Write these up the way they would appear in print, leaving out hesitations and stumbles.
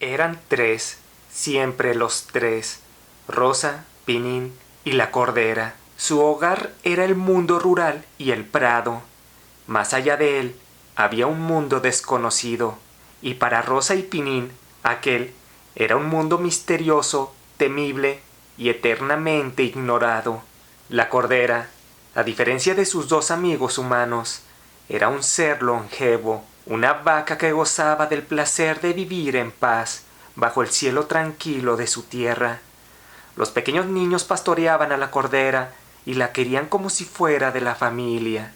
Eran tres, siempre los tres: Rosa, Pinín y la Cordera. Su hogar era el mundo rural y el prado. Más allá de él había un mundo desconocido, y para Rosa y Pinín aquel era un mundo misterioso, temible y eternamente ignorado. La Cordera, a diferencia de sus dos amigos humanos, era un ser longevo, una vaca que gozaba del placer de vivir en paz bajo el cielo tranquilo de su tierra. Los pequeños niños pastoreaban a la Cordera y la querían como si fuera de la familia.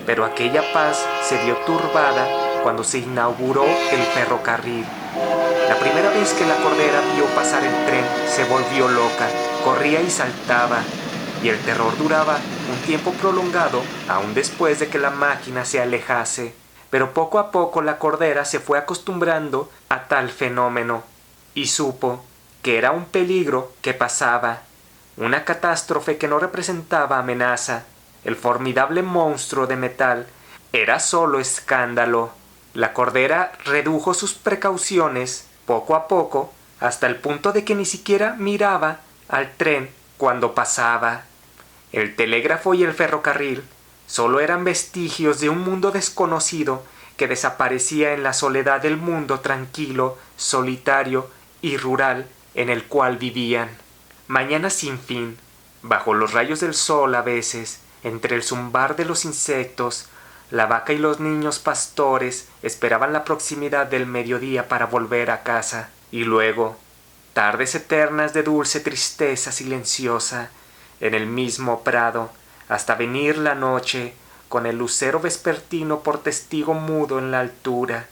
Pero aquella paz se vio turbada cuando se inauguró el ferrocarril. La primera vez que la Cordera vio pasar el tren, se volvió loca, corría y saltaba, y el terror duraba un tiempo prolongado, aún después de que la máquina se alejase. Pero poco a poco la Cordera se fue acostumbrando a tal fenómeno, y supo que era un peligro que pasaba, una catástrofe que no representaba amenaza. El formidable monstruo de metal era solo escándalo. La Cordera redujo sus precauciones poco a poco hasta el punto de que ni siquiera miraba al tren cuando pasaba. El telégrafo y el ferrocarril solo eran vestigios de un mundo desconocido que desaparecía en la soledad del mundo tranquilo, solitario y rural en el cual vivían. Mañana sin fin, bajo los rayos del sol a veces, entre el zumbar de los insectos, la vaca y los niños pastores esperaban la proximidad del mediodía para volver a casa, y luego, tardes eternas de dulce tristeza silenciosa, en el mismo prado, hasta venir la noche, con el lucero vespertino por testigo mudo en la altura.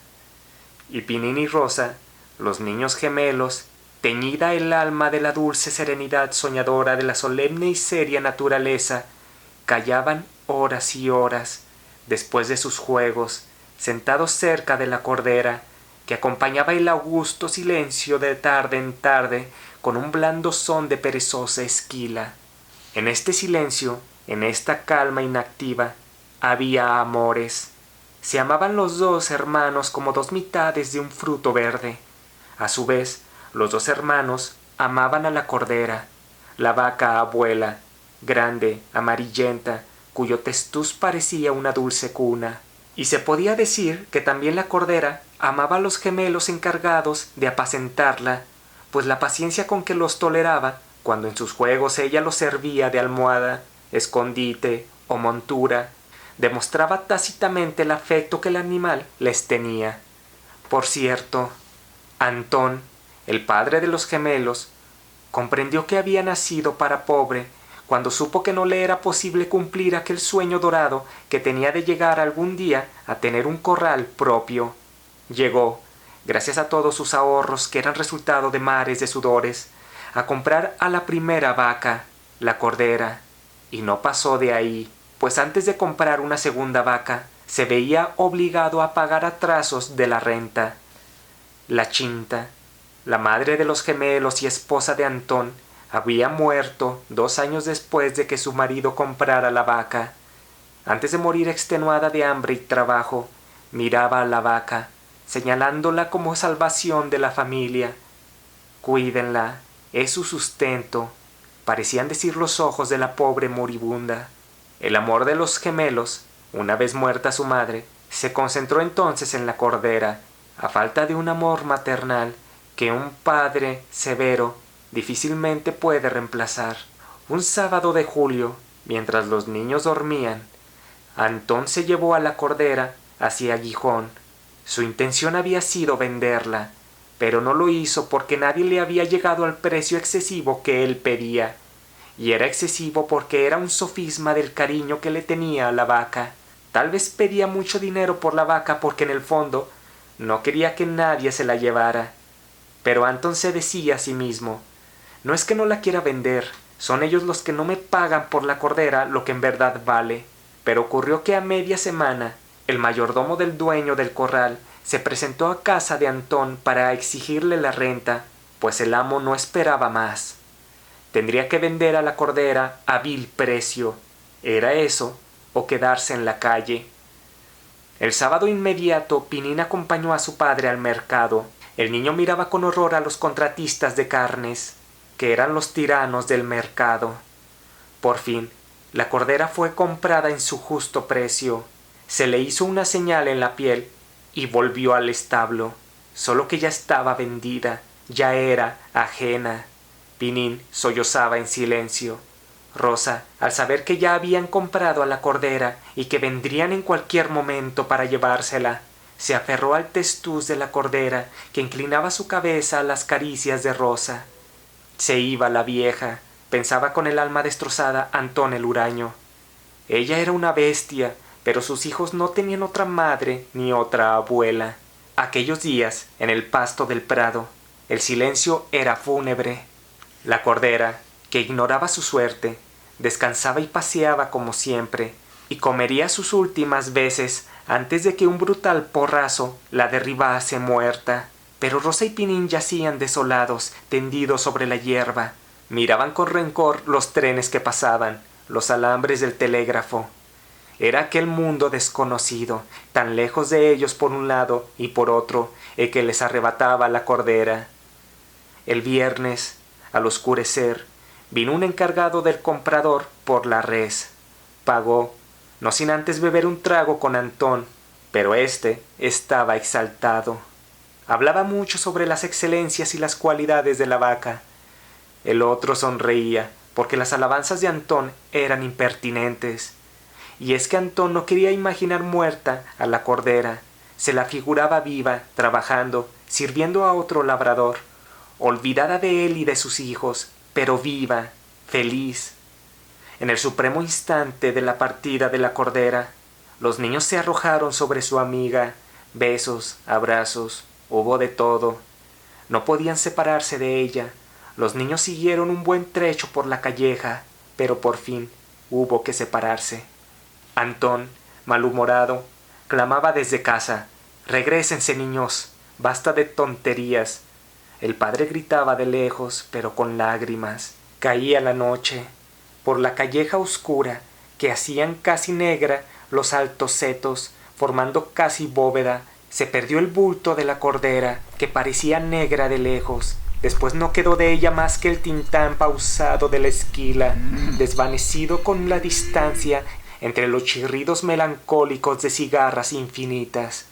Y Pinín y Rosa, los niños gemelos, teñida el alma de la dulce serenidad soñadora de la solemne y seria naturaleza, callaban horas y horas, después de sus juegos, sentados cerca de la Cordera, que acompañaba el augusto silencio de tarde en tarde con un blando son de perezosa esquila. En este silencio, en esta calma inactiva, había amores. Se amaban los dos hermanos como dos mitades de un fruto verde. A su vez, los dos hermanos amaban a la Cordera, la vaca abuela, grande, amarillenta, cuyo testuz parecía una dulce cuna. Y se podía decir que también la Cordera amaba a los gemelos encargados de apacentarla, pues la paciencia con que los toleraba, cuando en sus juegos ella los servía de almohada, escondite o montura, demostraba tácitamente el afecto que el animal les tenía. Por cierto, Antón, el padre de los gemelos, comprendió que había nacido para pobre cuando supo que no le era posible cumplir aquel sueño dorado que tenía de llegar algún día a tener un corral propio. Llegó, gracias a todos sus ahorros que eran resultado de mares de sudores, a comprar a la primera vaca, la Cordera, y no pasó de ahí, pues antes de comprar una segunda vaca, se veía obligado a pagar atrasos de la renta. La Chinta, la madre de los gemelos y esposa de Antón, había muerto 2 años después de que su marido comprara la vaca. Antes de morir extenuada de hambre y trabajo, miraba a la vaca, señalándola como salvación de la familia. Cuídenla, es su sustento, parecían decir los ojos de la pobre moribunda. El amor de los gemelos, una vez muerta su madre, se concentró entonces en la Cordera, a falta de un amor maternal que un padre severo difícilmente puede reemplazar. Un sábado de julio, mientras los niños dormían, Antón se llevó a la Cordera hacia Gijón. Su intención había sido venderla, pero no lo hizo porque nadie le había llegado al precio excesivo que él pedía, y era excesivo porque era un sofisma del cariño que le tenía a la vaca. Tal vez pedía mucho dinero por la vaca porque en el fondo no quería que nadie se la llevara. Pero Antón se decía a sí mismo: no es que no la quiera vender, son ellos los que no me pagan por la Cordera lo que en verdad vale. Pero ocurrió que a media semana, el mayordomo del dueño del corral se presentó a casa de Antón para exigirle la renta, pues el amo no esperaba más. Tendría que vender a la Cordera a vil precio. ¿Era eso o quedarse en la calle? El sábado inmediato Pinín acompañó a su padre al mercado. El niño miraba con horror a los contratistas de carnes, que eran los tiranos del mercado. Por fin, la cordera fue comprada en su justo precio. Se le hizo una señal en la piel y volvió al establo, solo que ya estaba vendida, ya era ajena. Pinín sollozaba en silencio. Rosa, al saber que ya habían comprado a la cordera y que vendrían en cualquier momento para llevársela, se aferró al testuz de la cordera, que inclinaba su cabeza a las caricias de Rosa. Se iba la vieja, pensaba con el alma destrozada Antón el huraño. Ella era una bestia, pero sus hijos no tenían otra madre ni otra abuela. Aquellos días, en el pasto del prado, el silencio era fúnebre. La cordera, que ignoraba su suerte, descansaba y paseaba como siempre, y comería sus últimas veces antes de que un brutal porrazo la derribase muerta. Pero Rosa y Pinín yacían desolados, tendidos sobre la hierba. Miraban con rencor los trenes que pasaban, los alambres del telégrafo. Era aquel mundo desconocido, tan lejos de ellos por un lado y por otro, el que les arrebataba la cordera. El viernes, al oscurecer, vino un encargado del comprador por la res. Pagó, no sin antes beber un trago con Antón, pero éste estaba exaltado. Hablaba mucho sobre las excelencias y las cualidades de la vaca. El otro sonreía, porque las alabanzas de Antón eran impertinentes. Y es que Antón no quería imaginar muerta a la cordera, se la figuraba viva, trabajando, sirviendo a otro labrador, olvidada de él y de sus hijos, pero viva, feliz. En el supremo instante de la partida de la cordera, los niños se arrojaron sobre su amiga, besos, abrazos, hubo de todo. No podían separarse de ella. Los niños siguieron un buen trecho por la calleja, pero por fin hubo que separarse. Antón, malhumorado, clamaba desde casa: «Regrésense, niños, basta de tonterías». El padre gritaba de lejos, pero con lágrimas. Caía la noche. Por la calleja oscura, que hacían casi negra los altos setos, formando casi bóveda, se perdió el bulto de la cordera, que parecía negra de lejos. Después no quedó de ella más que el tintán pausado de la esquila, desvanecido con la distancia entre los chirridos melancólicos de cigarras infinitas.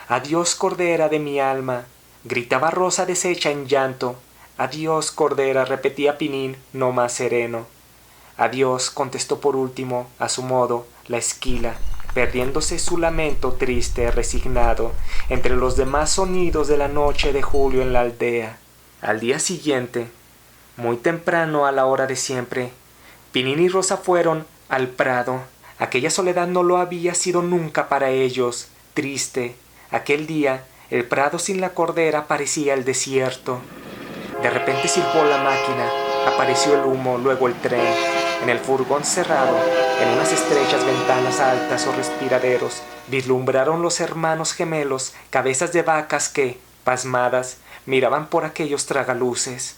«Adiós, cordera de mi alma», gritaba Rosa deshecha en llanto. «Adiós, cordera», repetía Pinín, no más sereno. «Adiós», contestó por último, a su modo, la esquila, perdiéndose su lamento triste, resignado, entre los demás sonidos de la noche de julio en la aldea. Al día siguiente, muy temprano a la hora de siempre, Pinín y Rosa fueron al prado. Aquella soledad no lo había sido nunca para ellos, triste. Aquel día, el prado sin la cordera parecía el desierto. De repente silbó la máquina, apareció el humo, luego el tren. En el furgón cerrado, en unas estrechas ventanas altas o respiraderos, vislumbraron los hermanos gemelos cabezas de vacas que, pasmadas, miraban por aquellos tragaluces.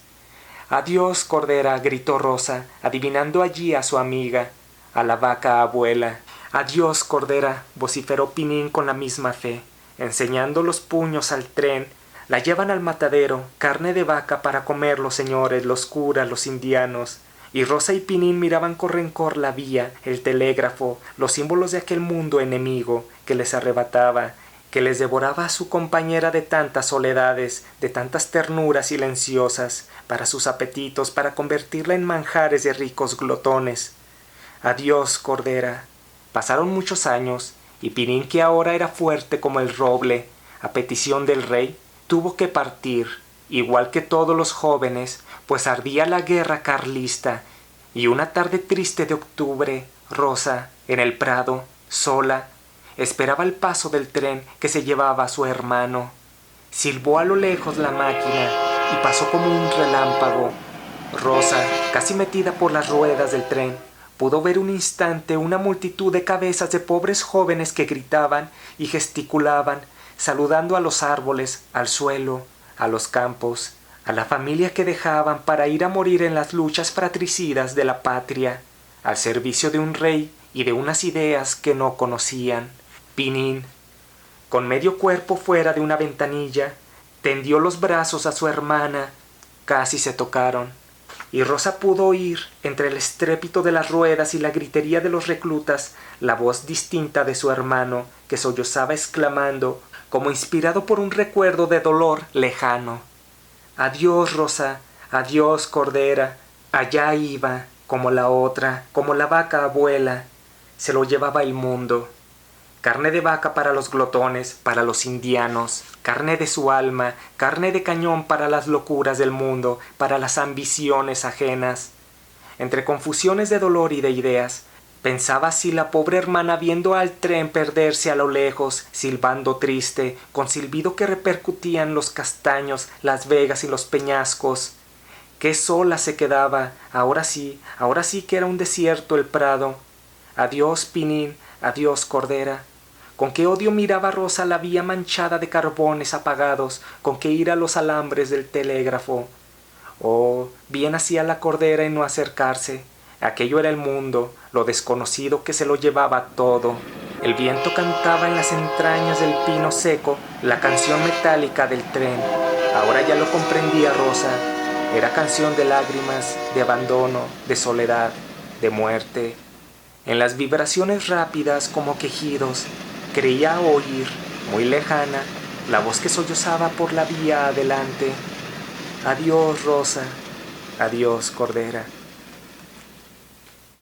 «Adiós, cordera», gritó Rosa, adivinando allí a su amiga, a la vaca abuela. «Adiós, cordera», vociferó Pinín con la misma fe, enseñando los puños al tren. «La llevan al matadero, carne de vaca para comer los señores, los curas, los indianos». Y Rosa y Pinín miraban con rencor la vía, el telégrafo, los símbolos de aquel mundo enemigo que les arrebataba, que les devoraba a su compañera de tantas soledades, de tantas ternuras silenciosas, para sus apetitos, para convertirla en manjares de ricos glotones. «Adiós, cordera». Pasaron muchos años, y Pinín, que ahora era fuerte como el roble, a petición del rey, tuvo que partir, igual que todos los jóvenes, pues ardía la guerra carlista, y una tarde triste de octubre, Rosa, en el prado, sola, esperaba el paso del tren que se llevaba a su hermano. Silbó a lo lejos la máquina y pasó como un relámpago. Rosa, casi metida por las ruedas del tren, pudo ver un instante una multitud de cabezas de pobres jóvenes que gritaban y gesticulaban, saludando a los árboles, al suelo, a los campos, a la familia que dejaban para ir a morir en las luchas fratricidas de la patria, al servicio de un rey y de unas ideas que no conocían. Pinín, con medio cuerpo fuera de una ventanilla, Tendió los brazos a su hermana, casi se tocaron, y Rosa pudo oír, entre el estrépito de las ruedas y la gritería de los reclutas, la voz distinta de su hermano, que sollozaba exclamando, como inspirado por un recuerdo de dolor lejano: «Adiós, Rosa, adiós, Cordera». Allá iba, como la otra, como la vaca abuela. Se lo llevaba el mundo. Carne de vaca para los glotones, para los indianos, carne de su alma, carne de cañón para las locuras del mundo, para las ambiciones ajenas. Entre confusiones de dolor y de ideas, pensaba así la pobre hermana viendo al tren perderse a lo lejos, silbando triste, con silbido que repercutían los castaños, las vegas y los peñascos. Qué sola se quedaba, ahora sí que era un desierto el prado. Adiós, Pinín, adiós, Cordera. Con qué odio miraba Rosa la vía manchada de carbones apagados, con qué ira los alambres del telégrafo. Oh, bien hacía la Cordera en no acercarse. Aquello era el mundo, lo desconocido que se lo llevaba todo. El viento cantaba en las entrañas del pino seco la canción metálica del tren. Ahora ya lo comprendía Rosa. Era canción de lágrimas, de abandono, de soledad, de muerte. En las vibraciones rápidas como quejidos, creía oír, muy lejana, la voz que sollozaba por la vía adelante. Adiós, Rosa, adiós, Cordera.